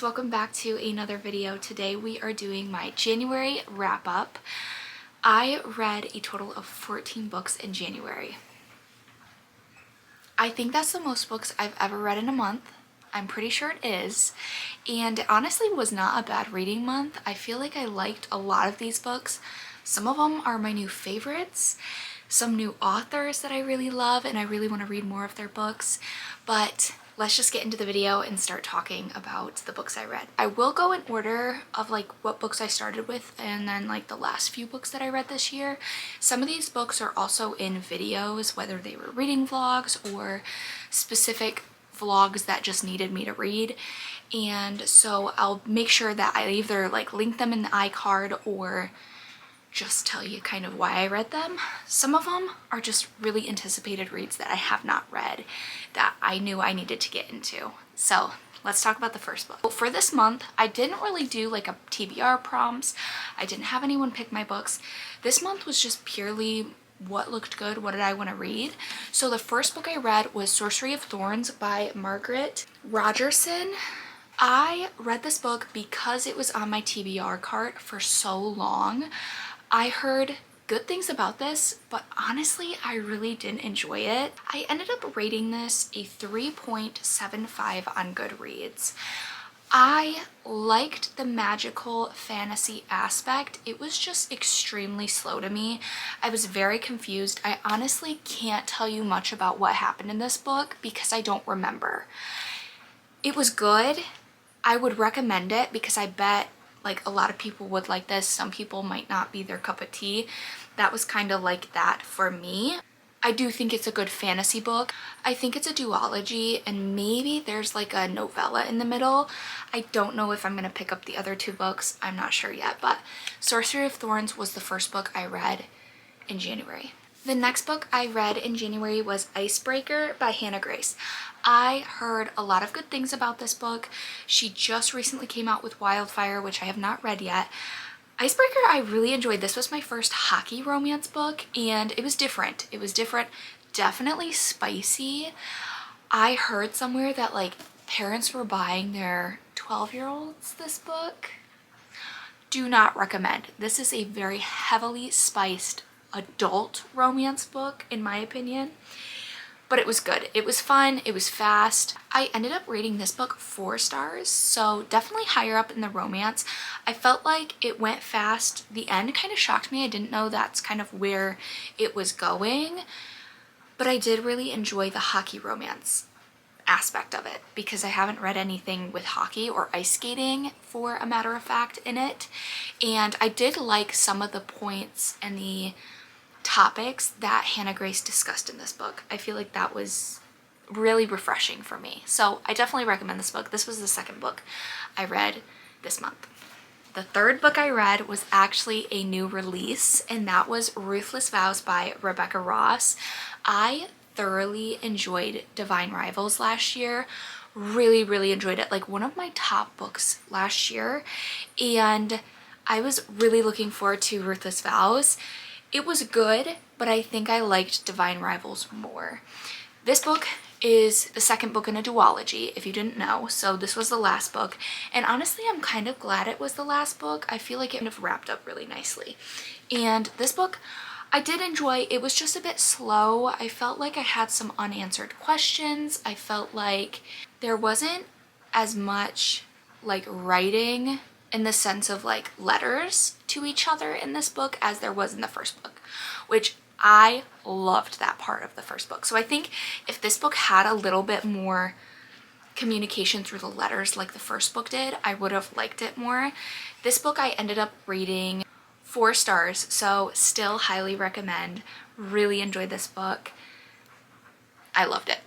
welcome back to another video. Today we are doing my January wrap up. I read a total of 14 books in January. I think that's the most books I've ever read in a month. I'm pretty sure it is, and it honestly was not a bad reading month. I feel like I liked a lot of these books. Some of them are my new favorites, some new authors that I really love and I really want to read more of their books, but let's just get into the video and start talking about the books I read. I will go in order of like what books I started with and then like the last few books that I read this year. Some of these books are also in videos, whether they were reading vlogs or specific vlogs that just needed me to read, and so I'll make sure that I either like link them in the iCard or just tell you kind of why I read them. Some of them are just really anticipated reads that I have not read that I knew I needed to get into. So let's talk about the first book. Well, for this month, I didn't really do like a TBR prompts. I didn't have anyone pick my books. This month was just purely what looked good, what did I want to read. So the first book I read was Sorcery of Thorns by Margaret Rogerson. I read this book because it was on my TBR cart for so long. I heard good things about this, but honestly, I really didn't enjoy it. I ended up rating this a 3.75 on Goodreads. I liked the magical fantasy aspect. It was just extremely slow to me. I was very confused. I honestly can't tell you much about what happened in this book because I don't remember. It was good. I would recommend it because I bet like a lot of people would like this. Some people might not be their cup of tea. That was kind of like that for me. I do think it's a good fantasy book. I think it's a duology and maybe there's like a novella in the middle. I don't know if I'm going to pick up the other two books. I'm not sure yet, but Sorcery of Thorns was the first book I read in January. The next book I read in January was Icebreaker by Hannah Grace. I heard a lot of good things about this book. She just recently came out with Wildfire, which I have not read yet. Icebreaker I really enjoyed. This was my first hockey romance book and it was different. It was different, definitely spicy. I heard somewhere that like parents were buying their 12-year-olds this book. Do not recommend. This is a very heavily spiced adult romance book in my opinion, but it was good. It was fun. It was fast. I ended up rating this book 4 stars, so definitely higher up in the romance. I felt like it went fast. The end kind of shocked me. I didn't know that's kind of where it was going, but I did really enjoy the hockey romance aspect of it because I haven't read anything with hockey or ice skating for a matter of fact in it, and I did like some of the points and the topics that Hannah Grace discussed in this book. I feel like that was really refreshing for me. So I definitely recommend this book. This was the second book I read this month. The third book I read was actually a new release, and that was Ruthless Vows by Rebecca Ross. I thoroughly enjoyed Divine Rivals last year. Really enjoyed it. Like one of my top books last year, and I was really looking forward to Ruthless Vows. It was good, but I think I liked Divine Rivals more. This book is the second book in a duology, if you didn't know, so this was the last book, and honestly I'm kind of glad it was the last book. I feel like it kind of wrapped up really nicely. And this book I did enjoy. It was just a bit slow. I felt like I had some unanswered questions. I felt like there wasn't as much like writing in the sense of like letters to each other in this book as there was in the first book, which I loved that part of the first book. So I think if this book had a little bit more communication through the letters like the first book did, I would have liked it more. This book I ended up rating 4 stars, so still highly recommend. Really enjoyed this book. I loved it.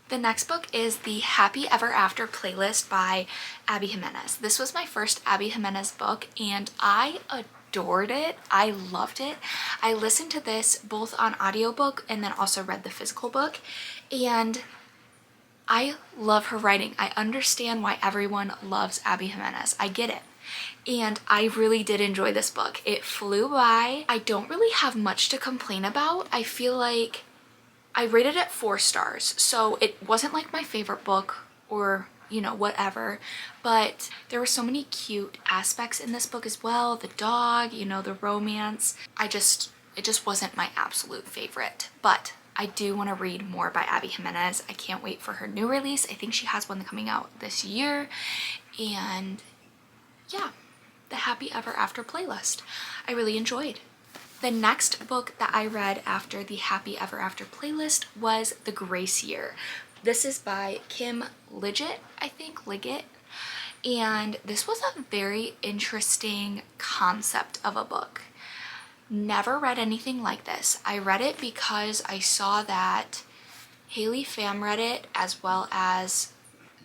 The next book is the Happy Ever After playlist by Abby Jimenez. This was my first Abby Jimenez book and I adored it. I loved it. I listened to this both on audiobook and then also read the physical book, and I love her writing. I understand why everyone loves Abby Jimenez. I get it. And I really did enjoy this book. It flew by. I don't really have much to complain about. I feel like I rated it 4 stars, so it wasn't like my favorite book or you know, whatever. But there were so many cute aspects in this book as well. The dog, you know, the romance. It just wasn't my absolute favorite. But I do want to read more by Abby Jimenez. I can't wait for her new release. I think she has one coming out this year. And yeah, the Happy Ever After playlist I really enjoyed. The next book that I read after the Happy Ever After playlist was The Grace Year. This is by Kim Liggett, I think, Liggett. And this was a very interesting concept of a book. Never read anything like this. I read it because I saw that Haley Pham read it as well as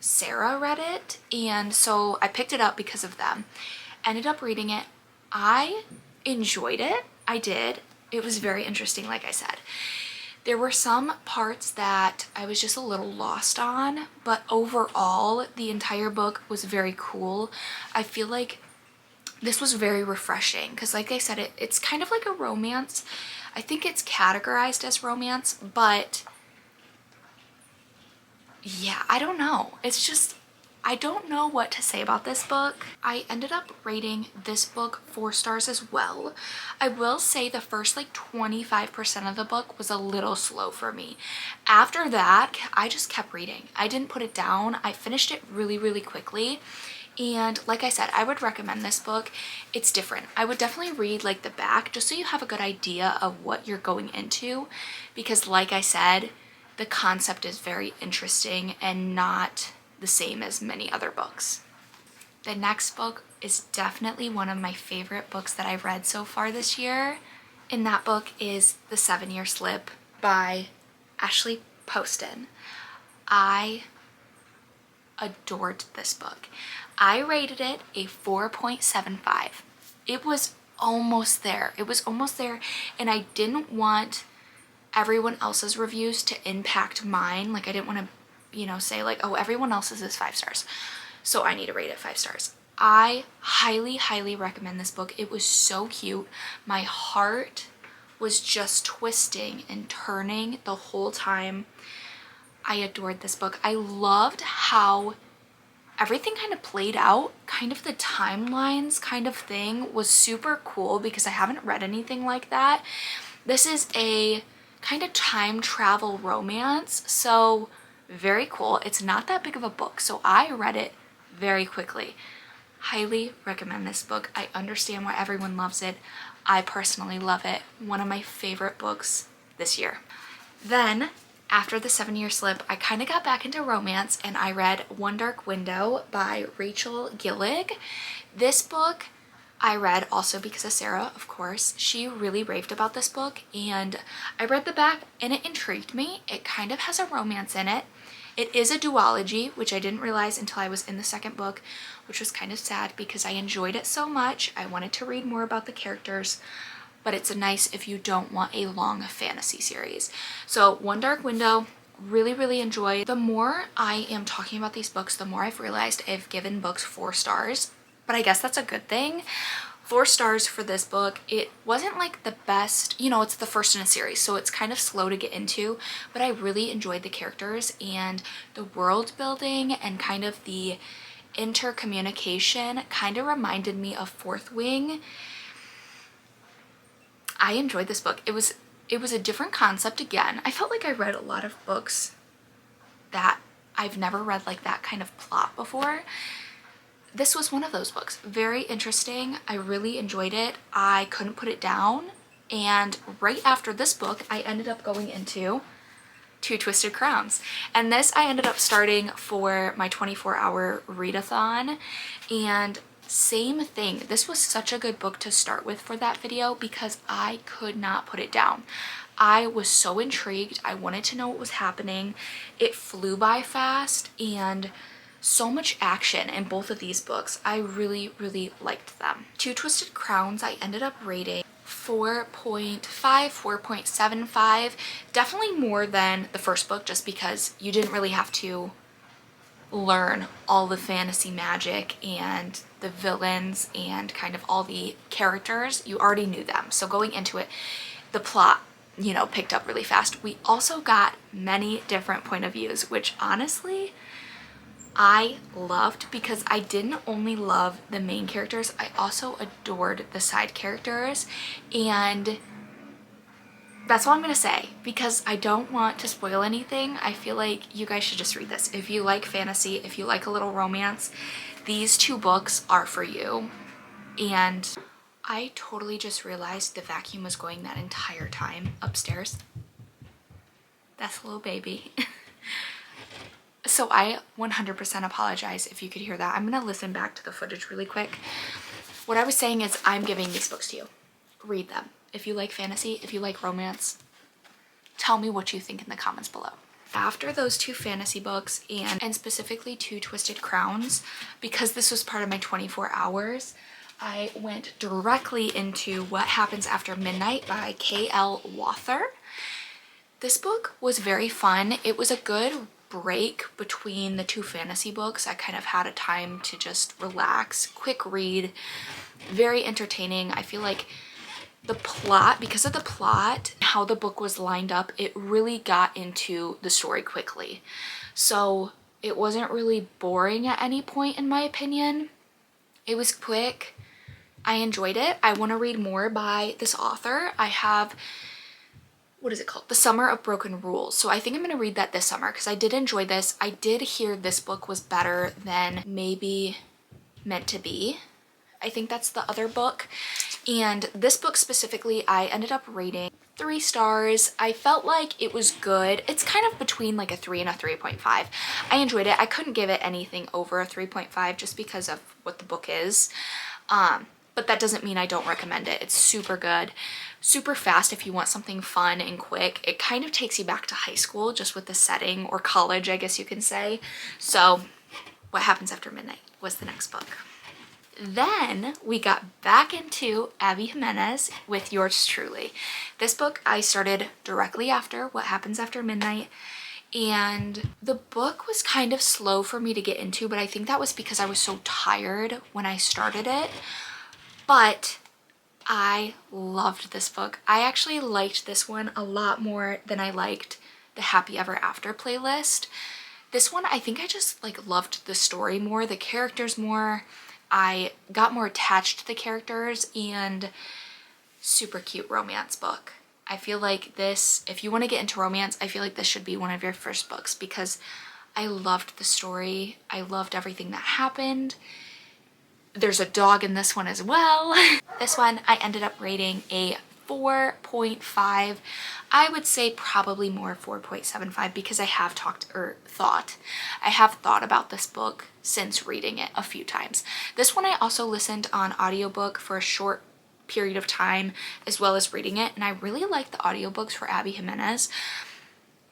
Sarah read it. And so I picked it up because of them. Ended up reading it. I enjoyed it. I did. It was very interesting, like I said. There were some parts that I was just a little lost on, but overall, the entire book was very cool. I feel like this was very refreshing because, like I said, it's kind of like a romance. I think it's categorized as romance, but yeah, I don't know. It's just, I don't know what to say about this book. I ended up rating this book 4 stars as well. I will say the first like 25% of the book was a little slow for me. After that, I just kept reading. I didn't put it down. I finished it really, really quickly. And like I said, I would recommend this book. It's different. I would definitely read like the back just so you have a good idea of what you're going into. Because like I said, the concept is very interesting and not the same as many other books. The next book is definitely one of my favorite books that I've read so far this year. And that book is The 7-Year Slip by Ashley Poston. I adored this book. I rated it a 4.75. It was almost there. It was almost there, and I didn't want everyone else's reviews to impact mine. Like I didn't want to, you know, say like, oh, everyone else's is 5 stars, so I need to rate it 5 stars. I highly, highly recommend this book. It was so cute. My heart was just twisting and turning the whole time. I adored this book. I loved how everything kind of played out, kind of the timelines kind of thing was super cool because I haven't read anything like that. This is a kind of time travel romance, so very cool. It's not that big of a book, so I read it very quickly. Highly recommend this book. I understand why everyone loves it. I personally love it. One of my favorite books this year. Then after The 7-Year Slip, I kind of got back into romance and I read One Dark Window by Rachel Gillig. This book I read also because of Sarah, of course. She really raved about this book and I read the back and it intrigued me. It kind of has a romance in it. It is a duology, which I didn't realize until I was in the second book, which was kind of sad because I enjoyed it so much. I wanted to read more about the characters, but it's nice if you don't want a long fantasy series. So One Dark Window, really, really enjoyed. The more I am talking about these books, the more I've realized I've given books 4 stars, but I guess that's a good thing. 4 stars for this book. It wasn't like the best, you know, it's the first in a series, so it's kind of slow to get into, but I really enjoyed the characters and the world building and kind of the intercommunication kind of reminded me of Fourth Wing. I enjoyed this book. It was a different concept again. I felt like I read a lot of books that I've never read like that kind of plot before. This was one of those books. Very interesting. I really enjoyed it. I couldn't put it down. And right after this book, I ended up going into Two Twisted Crowns. And this I ended up starting for my 24-hour readathon. And same thing. This was such a good book to start with for that video because I could not put it down. I was so intrigued. I wanted to know what was happening. It flew by fast and so much action in both of these books. I really, really liked them. Two Twisted Crowns I ended up rating 4.5, 4.75. Definitely more than the first book just because you didn't really have to learn all the fantasy magic and the villains and kind of all the characters. You already knew them. So going into it, the plot, you know, picked up really fast. We also got many different point of views, which honestly I loved, because I didn't only love the main characters, I also adored the side characters, and that's all I'm gonna say, because I don't want to spoil anything. I feel like you guys should just read this. If you like fantasy, if you like a little romance, these two books are for you. And I totally just realized the vacuum was going that entire time upstairs. That's a little baby. So I 100% apologize if you could hear that. I'm gonna listen back to the footage really quick. What I was saying is I'm giving these books to you. Read them. If you like fantasy, if you like romance, tell me what you think in the comments below. After those two fantasy books, and specifically two Twisted Crowns, because this was part of my 24 hours, I went directly into What Happens After Midnight by K.L. Walther. This book was very fun. It was a good break between the two fantasy books. I kind of had a time to just relax, quick read, very entertaining. I feel like the plot, because of the plot, how the book was lined up, it really got into the story quickly. So it wasn't really boring at any point, in my opinion. It was quick. I enjoyed it. I want to read more by this author. I have, what is it called? The Summer of Broken Rules. So I think I'm going to read that this summer, because I did enjoy this. I did hear this book was better than maybe Meant to Be. I think that's the other book. And this book specifically, I ended up rating 3 stars. I felt like it was good. It's kind of between like a 3 and a 3.5. I enjoyed it. I couldn't give it anything over a 3.5 just because of what the book is. But that doesn't mean I don't recommend it. It's super good, super fast if you want something fun and quick. It kind of takes you back to high school just with the setting, or college, I guess you can say. So What Happens After Midnight was the next book. Then we got back into Abby Jimenez with Yours Truly. This book I started directly after What Happens After Midnight, and the book was kind of slow for me to get into, but I think that was because I was so tired when I started it. But I loved this book. I actually liked this one a lot more than I liked the Happy Ever After playlist. This one, I think I just like loved the story more, the characters more. I got more attached to the characters, and super cute romance book. I feel like this, if you want to get into romance, I feel like this should be one of your first books, because I loved the story. I loved everything that happened. There's a dog in this one as well. This one I ended up rating a 4.5. I would say probably more 4.75, because I have I have thought about this book since reading it a few times. This one I also listened on audiobook for a short period of time, as well as reading it, and I really like the audiobooks for Abby Jimenez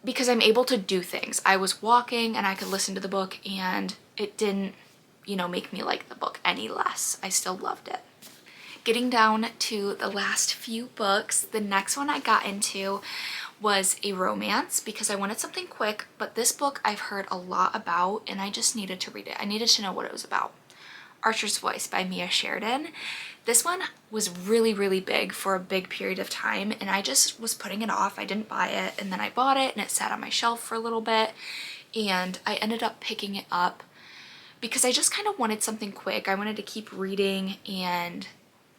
because I'm able to do things. I was walking and I could listen to the book, and it didn't, you know, make me like the book any less. I still loved it. Getting down to the last few books, the next one I got into was a romance, because I wanted something quick, but this book I've heard a lot about and I just needed to read it. I needed to know what it was about. Archer's Voice by Mia Sheridan. This one was really, really big for a big period of time, and I just was putting it off. I didn't buy it, and then I bought it and it sat on my shelf for a little bit, and I ended up picking it up because I just kind of wanted something quick. I wanted to keep reading, and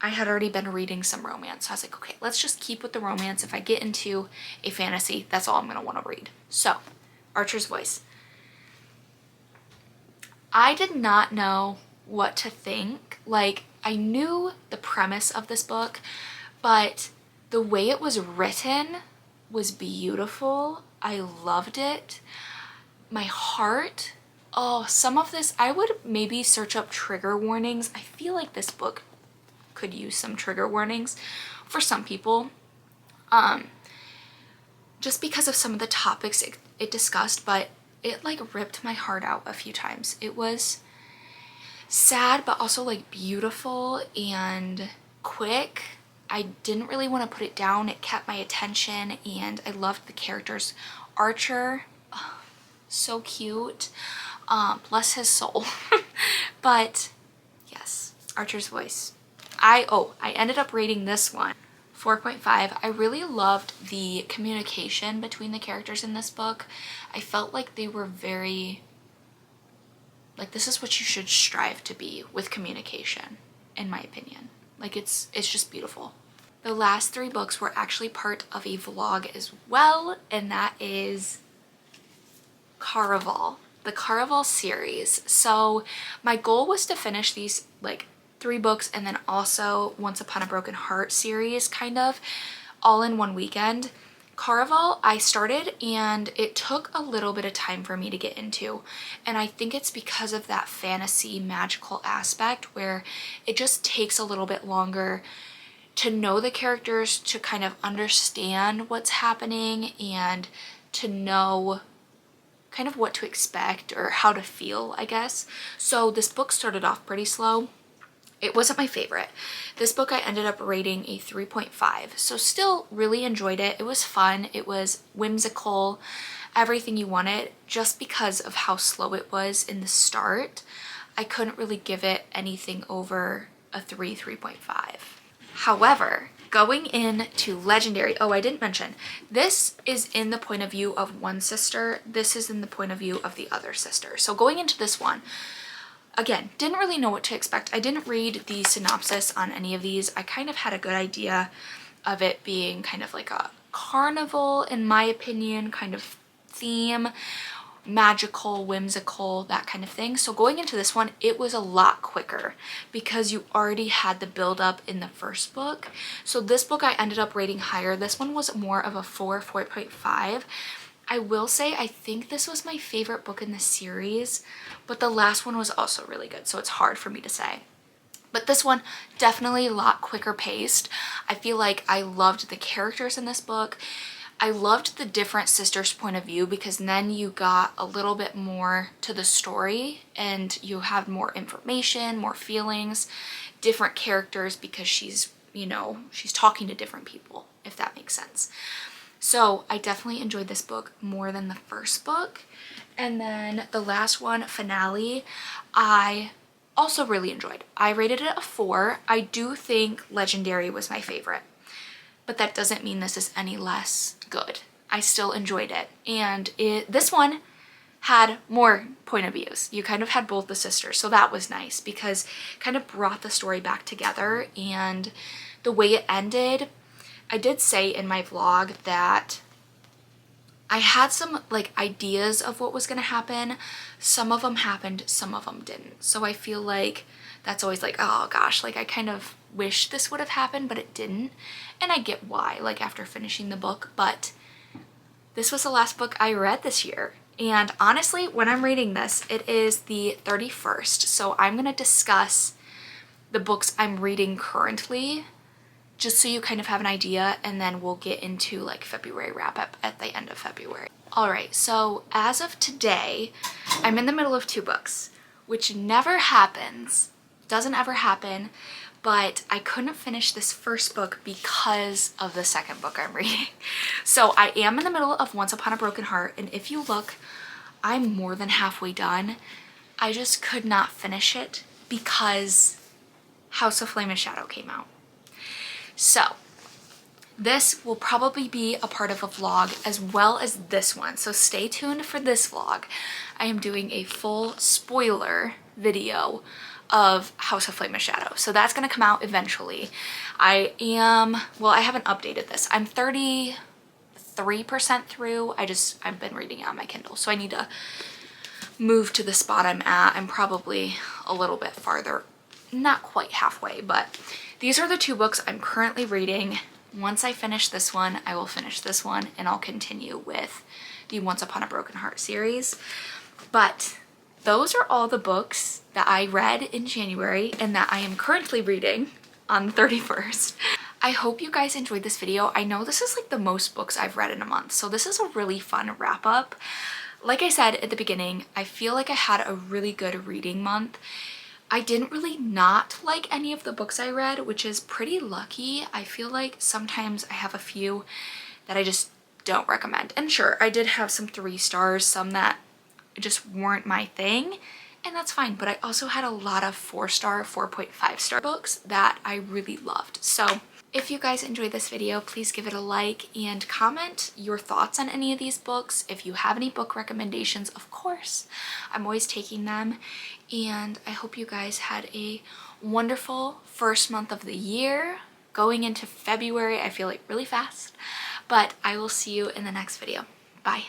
I had already been reading some romance. So I was like, okay, let's just keep with the romance. If I get into a fantasy, that's all I'm going to want to read. So, Archer's Voice. I did not know what to think. Like, I knew the premise of this book, but the way it was written was beautiful. I loved it. My heart, oh, some of this, I would maybe search up trigger warnings. I feel like this book could use some trigger warnings for some people, just because of some of the topics it discussed, but it like ripped my heart out a few times. It was sad, but also like beautiful and quick. I didn't really want to put it down. It kept my attention, and I loved the characters. Archer, oh, so cute. Bless his soul. But yes, Archer's Voice. I ended up rating this one 4.5. I really loved the communication between the characters in this book. I felt like they were very Like, this is what you should strive to be with communication, in my opinion. Like, it's just beautiful. The last 3 books were actually part of a vlog as well, and that is Caraval, the Caraval series. So my goal was to finish these like 3 books and then also Once Upon a Broken Heart series, kind of all in one weekend. Caraval I started and it took a little bit of time for me to get into, and I think it's because of that fantasy magical aspect where it just takes a little bit longer to know the characters, to kind of understand what's happening and to know kind of what to expect or how to feel, I guess. So this book started off pretty slow. It wasn't my favorite. This book I ended up rating a 3.5. So still really enjoyed it. It was fun. It was whimsical, everything you wanted. Just because of how slow it was in the start, I couldn't really give it anything over a 3.5. However, going into Legendary, oh, I didn't mention, this is in the point of view of one sister. This is in the point of view of the other sister. So going into this one, again, didn't really know what to expect. I didn't read the synopsis on any of these. I kind of had a good idea of it being kind of like a carnival, in my opinion, kind of theme, magical, whimsical, that kind of thing. So going into this one, it was a lot quicker because you already had the build up in the first book. So this book I ended up rating higher. This one was more of a 4.5. I will say I think this was my favorite book in the series, but the last one was also really good, so it's hard for me to say. But this one, definitely a lot quicker paced. I feel like I loved the characters in this book. I loved the different sisters' point of view because then you got a little bit more to the story and you have more information, more feelings, different characters because she's, you know, she's talking to different people, if that makes sense. So I definitely enjoyed this book more than the first book. And then the last one, Finale, I also really enjoyed. I rated it a 4. I do think Legendary was my favorite, but that doesn't mean this is any less good. I still enjoyed it. And this one had more point of views. You kind of had both the sisters, so that was nice because it kind of brought the story back together. And the way it ended, I did say in my vlog that I had some like ideas of what was going to happen. Some of them happened, some of them didn't. So I feel like that's always like, oh gosh, like I kind of wish this would have happened, but it didn't. And I get why, like after finishing the book, but this was the last book I read this year. And honestly, when I'm reading this, it is the 31st. So I'm going to discuss the books I'm reading currently, just so you kind of have an idea, and then we'll get into like February wrap up at the end of February. All right, so as of today, I'm in the middle of 2 books, which never happens, doesn't ever happen, but I couldn't finish this first book because of the second book I'm reading. So I am in the middle of Once Upon a Broken Heart, and if you look, I'm more than halfway done. I just could not finish it because House of Flame and Shadow came out. So this will probably be a part of a vlog as well as this one. So stay tuned for this vlog. I am doing a full spoiler video of House of Flame and Shadow. So that's going to come out eventually. I haven't updated this. I'm 33% through. I've been reading it on my Kindle. So I need to move to the spot I'm at. I'm probably a little bit farther, not quite halfway, but these are the 2 books I'm currently reading. Once I finish this one, I will finish this one and I'll continue with the Once Upon a Broken Heart series. But those are all the books that I read in January and that I am currently reading on the 31st. I hope you guys enjoyed this video. I know this is like the most books I've read in a month, so this is a really fun wrap up. Like I said at the beginning, I feel like I had a really good reading month. I didn't really not like any of the books I read, which is pretty lucky. I feel like sometimes I have a few that I just don't recommend. And sure, I did have some 3 stars, some that just weren't my thing, and that's fine. But I also had a lot of 4-star, 4.5-star books that I really loved. So If you guys enjoyed this video, please give it a like and comment your thoughts on any of these books. If you have any book recommendations, of course, I'm always taking them. And I hope you guys had a wonderful first month of the year. Going into February, I feel like really fast, but I will see you in the next video. Bye.